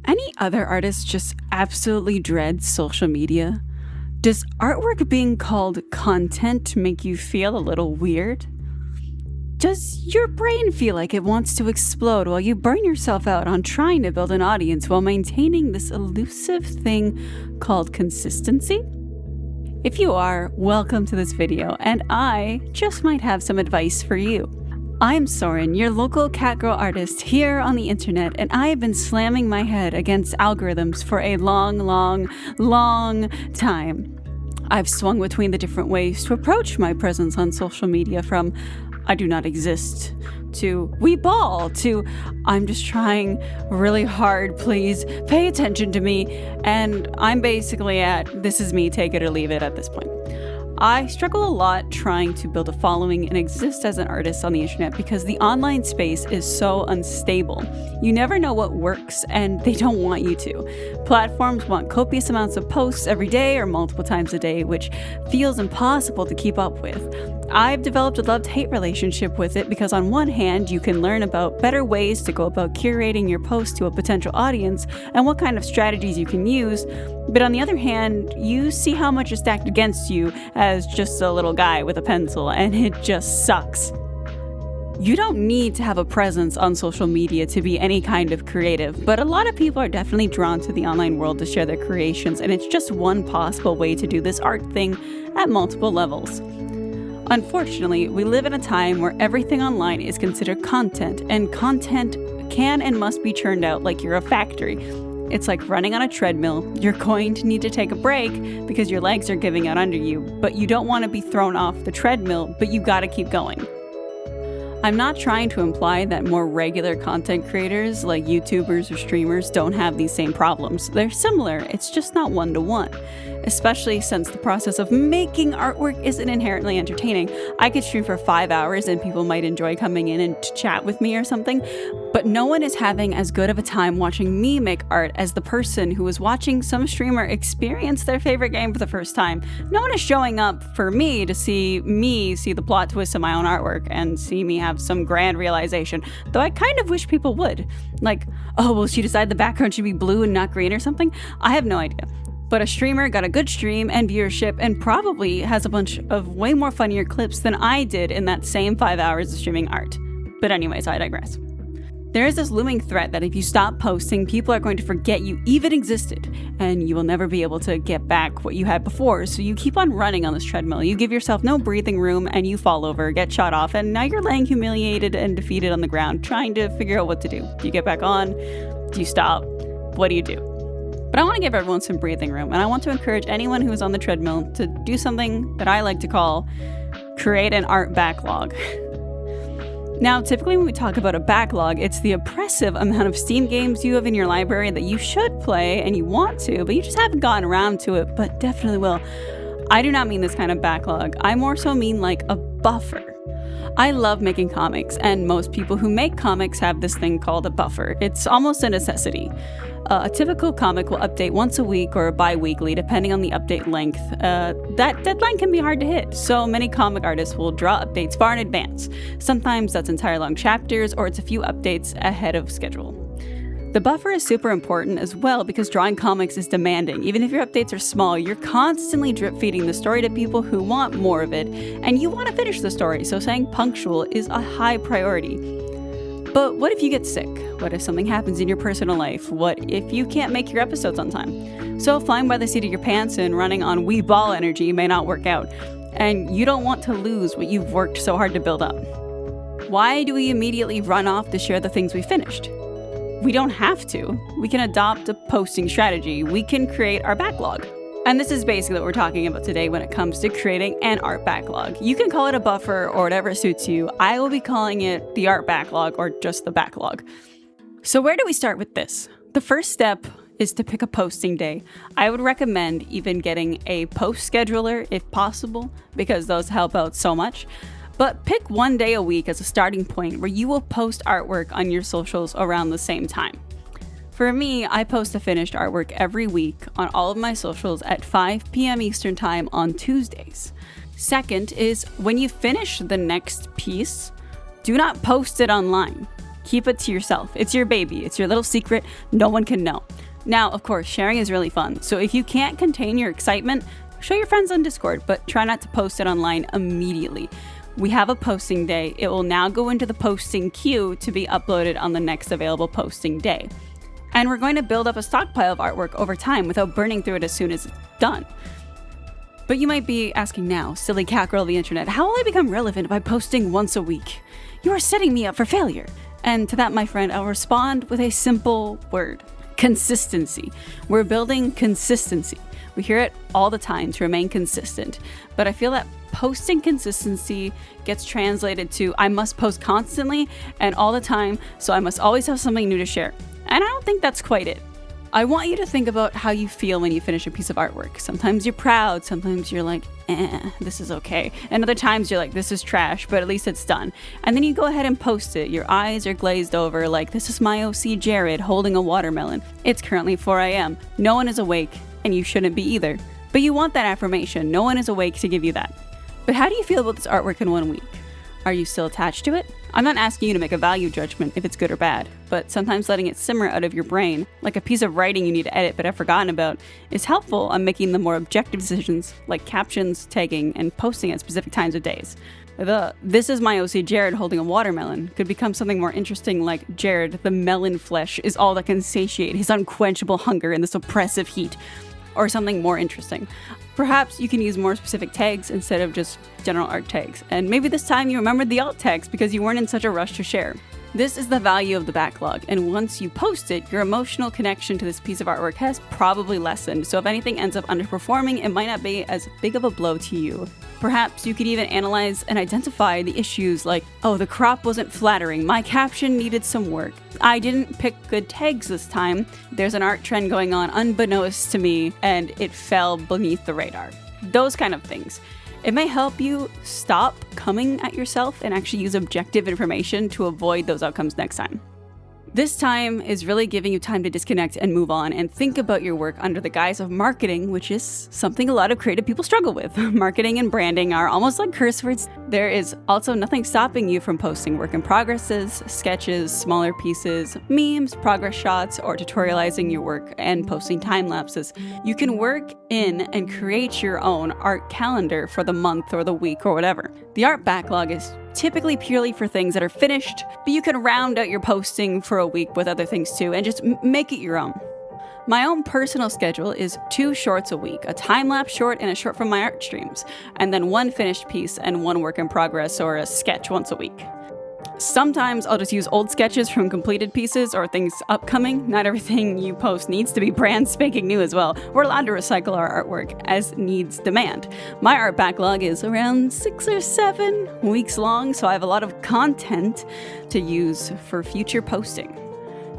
Any other artist just absolutely dreads social media? Does artwork being called content make you feel a little weird? Does your brain feel like it wants to explode while you burn yourself out on trying to build an audience while maintaining this elusive thing called consistency? If you are, welcome to this video, and I just might have some advice for you. I'm Soren, your local catgirl artist here on the internet, and I have been slamming my head against algorithms for a long time. I've swung between the different ways to approach my presence on social media, from I do not exist to we ball to I'm just trying really hard, please pay attention to me, and I'm basically at this is me, take it or leave it at this point. I struggle a lot trying to build a following and exist as an artist on the internet because the online space is so unstable. You never know what works, and they don't want you to. Platforms want copious amounts of posts every day or multiple times a day, which feels impossible to keep up with. I've developed a love-hate relationship with it because on one hand, you can learn about better ways to go about curating your post to a potential audience and what kind of strategies you can use, but on the other hand, you see how much is stacked against you as just a little guy with a pencil, and it just sucks. You don't need to have a presence on social media to be any kind of creative, but a lot of people are definitely drawn to the online world to share their creations, and it's just one possible way to do this art thing at multiple levels. Unfortunately, we live in a time where everything online is considered content, and content can and must be churned out like you're a factory. It's like running on a treadmill. You're going to need to take a break because your legs are giving out under you, but you don't want to be thrown off the treadmill, but you gotta keep going. I'm not trying to imply that more regular content creators like YouTubers or streamers don't have these same problems. They're similar, it's just not one-to-one. Especially since the process of making artwork isn't inherently entertaining. I could stream for 5 hours and people might enjoy coming in and to chat with me or something, but no one is having as good of a time watching me make art as the person who is watching some streamer experience their favorite game for the first time. No one is showing up for me to see the plot twist of my own artwork and see me have some grand realization, though I kind of wish people would. Like, oh, will she decide the background should be blue and not green or something? I have no idea. But a streamer got a good stream and viewership and probably has a bunch of way more funnier clips than I did in that same 5 hours of streaming art. But anyways, I digress. There is this looming threat that if you stop posting, people are going to forget you even existed, and you will never be able to get back what you had before, so you keep on running on this treadmill. You give yourself no breathing room, and you fall over, get shot off, and now you're laying humiliated and defeated on the ground, trying to figure out what to do. Do you get back on? Do you stop? What do you do? But I want to give everyone some breathing room, and I want to encourage anyone who is on the treadmill to do something that I like to call create an art backlog. Now, typically when we talk about a backlog, it's the oppressive amount of Steam games you have in your library that you should play and you want to, but you just haven't gotten around to it, but definitely will. I do not mean this kind of backlog. I more so mean like a buffer. I love making comics, and most people who make comics have this thing called a buffer. It's almost a necessity. A typical comic will update once a week or bi-weekly, depending on the update length. That deadline can be hard to hit, so many comic artists will draw updates far in advance. Sometimes that's entire long chapters, or it's a few updates ahead of schedule. The buffer is super important as well because drawing comics is demanding. Even if your updates are small, you're constantly drip feeding the story to people who want more of it, and you want to finish the story, so staying punctual is a high priority. But what if you get sick? What if something happens in your personal life? What if you can't make your episodes on time? So flying by the seat of your pants and running on wee ball energy may not work out, and you don't want to lose what you've worked so hard to build up. Why do we immediately run off to share the things we finished? We don't have to. We can adopt a posting strategy. We can create our backlog. And this is basically what we're talking about today when it comes to creating an art backlog. You can call it a buffer or whatever suits you. I will be calling it the art backlog or just the backlog. So where do we start with this? The first step is to pick a posting day. I would recommend even getting a post scheduler if possible, because those help out so much. But pick one day a week as a starting point where you will post artwork on your socials around the same time. For me, I post the finished artwork every week on all of my socials at 5 p.m. Eastern Time on Tuesdays. Second is when you finish the next piece, do not post it online. Keep it to yourself. It's your baby. It's your little secret. No one can know. Now, of course, sharing is really fun. So if you can't contain your excitement, show your friends on Discord, but try not to post it online immediately. We have a posting day. It will now go into the posting queue to be uploaded on the next available posting day. And we're going to build up a stockpile of artwork over time without burning through it as soon as it's done. But you might be asking now, silly cat-girl of the internet, how will I become relevant by posting once a week? You are setting me up for failure. And to that, my friend, I'll respond with a simple word: consistency. We're building consistency. We hear it all the time, to remain consistent. But I feel that posting consistency gets translated to I must post constantly and all the time, so I must always have something new to share. And I don't think that's quite it. I want you to think about how you feel when you finish a piece of artwork. Sometimes you're proud, sometimes you're like, this is okay. And other times you're like, this is trash, but at least it's done. And then you go ahead and post it. Your eyes are glazed over like, this is my OC Jared holding a watermelon. It's currently 4 a.m. No one is awake, and you shouldn't be either. But you want that affirmation. No one is awake to give you that. But how do you feel about this artwork in 1 week? Are you still attached to it? I'm not asking you to make a value judgment if it's good or bad, but sometimes letting it simmer out of your brain, like a piece of writing you need to edit but have forgotten about, is helpful on making the more objective decisions like captions, tagging, and posting at specific times of days. This is my OC Jared holding a watermelon could become something more interesting like Jared, the melon flesh is all that can satiate his unquenchable hunger in this oppressive heat. Or something more interesting. Perhaps you can use more specific tags instead of just general art tags. And maybe this time you remembered the alt tags because you weren't in such a rush to share. This is the value of the backlog, and once you post it, your emotional connection to this piece of artwork has probably lessened, so if anything ends up underperforming, it might not be as big of a blow to you. Perhaps you could even analyze and identify the issues like, oh, the crop wasn't flattering, my caption needed some work, I didn't pick good tags this time, there's an art trend going on unbeknownst to me, and it fell beneath the radar. Those kind of things. It may help you stop coming at yourself and actually use objective information to avoid those outcomes next time. This time is really giving you time to disconnect and move on and think about your work under the guise of marketing, which is something a lot of creative people struggle with. Marketing and branding are almost like curse words. There is also nothing stopping you from posting work in progresses, sketches, smaller pieces, memes, progress shots, or tutorializing your work and posting time lapses. You can work in and create your own art calendar for the month or the week or whatever. The art backlog is typically purely for things that are finished, but you can round out your posting for a week with other things too and just make it your own. My own personal schedule is 2 shorts a week, a time-lapse short and a short from my art streams, and then 1 finished piece and 1 work in progress or a sketch once a week. Sometimes I'll just use old sketches from completed pieces or things upcoming. Not everything you post needs to be brand spanking new as well. We're allowed to recycle our artwork as needs demand. My art backlog is around 6 or 7 weeks long, so I have a lot of content to use for future posting.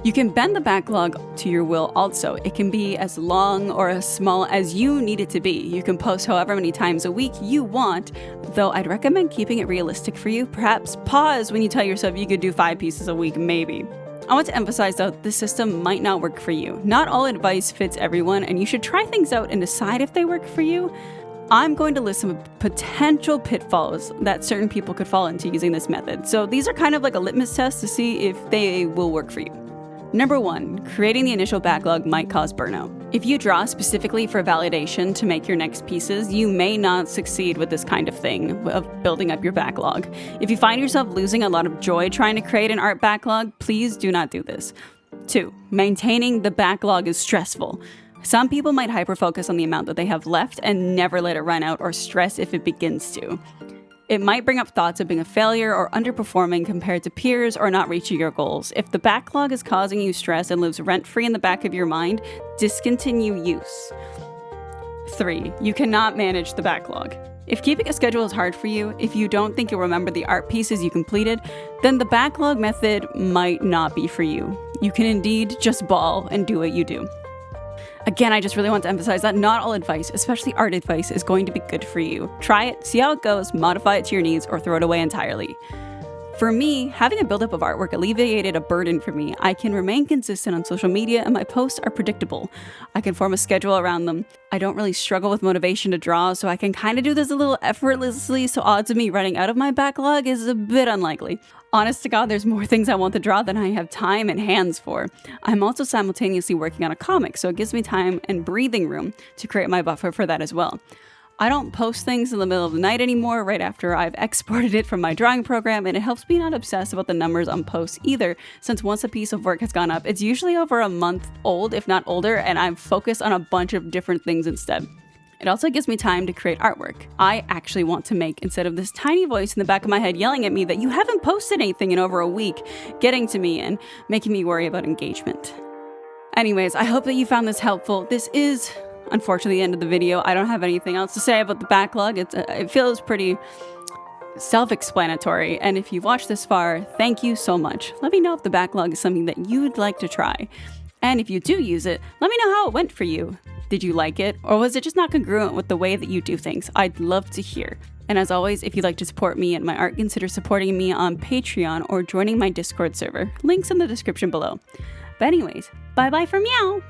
You can bend the backlog to your will also. It can be as long or as small as you need it to be. You can post however many times a week you want, though I'd recommend keeping it realistic for you. Perhaps pause when you tell yourself you could do 5 pieces a week, maybe. I want to emphasize though, this system might not work for you. Not all advice fits everyone, and you should try things out and decide if they work for you. I'm going to list some potential pitfalls that certain people could fall into using this method. So these are kind of like a litmus test to see if they will work for you. Number 1, creating the initial backlog might cause burnout. If you draw specifically for validation to make your next pieces, you may not succeed with this kind of thing, of building up your backlog. If you find yourself losing a lot of joy trying to create an art backlog, please do not do this. 2, maintaining the backlog is stressful. Some people might hyper-focus on the amount that they have left and never let it run out or stress if it begins to. It might bring up thoughts of being a failure or underperforming compared to peers or not reaching your goals. If the backlog is causing you stress and lives rent-free in the back of your mind, discontinue use. 3, you cannot manage the backlog. If keeping a schedule is hard for you, if you don't think you'll remember the art pieces you completed, then the backlog method might not be for you. You can indeed just ball and do what you do. Again, I just really want to emphasize that not all advice, especially art advice, is going to be good for you. Try it, see how it goes, modify it to your needs, or throw it away entirely. For me, having a buildup of artwork alleviated a burden for me. I can remain consistent on social media and my posts are predictable. I can form a schedule around them. I don't really struggle with motivation to draw, so I can kind of do this a little effortlessly, so odds of me running out of my backlog is a bit unlikely. Honest to God, there's more things I want to draw than I have time and hands for. I'm also simultaneously working on a comic, so it gives me time and breathing room to create my buffer for that as well. I don't post things in the middle of the night anymore right after I've exported it from my drawing program, and it helps me not obsess about the numbers on posts either, since once a piece of work has gone up, it's usually over a month old, if not older, and I'm focused on a bunch of different things instead. It also gives me time to create artwork I actually want to make, instead of this tiny voice in the back of my head yelling at me that you haven't posted anything in over a week, getting to me and making me worry about engagement. Anyways, I hope that you found this helpful. This is unfortunately the end of the video. I don't have anything else to say about the backlog. It feels pretty self-explanatory, and if you've watched this far, thank you so much. Let me know if the backlog is something that you would like to try. And if you do use it, let me know how it went for you. Did you like it? Or was it just not congruent with the way that you do things? I'd love to hear. And as always, if you'd like to support me and my art, consider supporting me on Patreon or joining my Discord server. Links in the description below. But anyways, bye-bye for meow!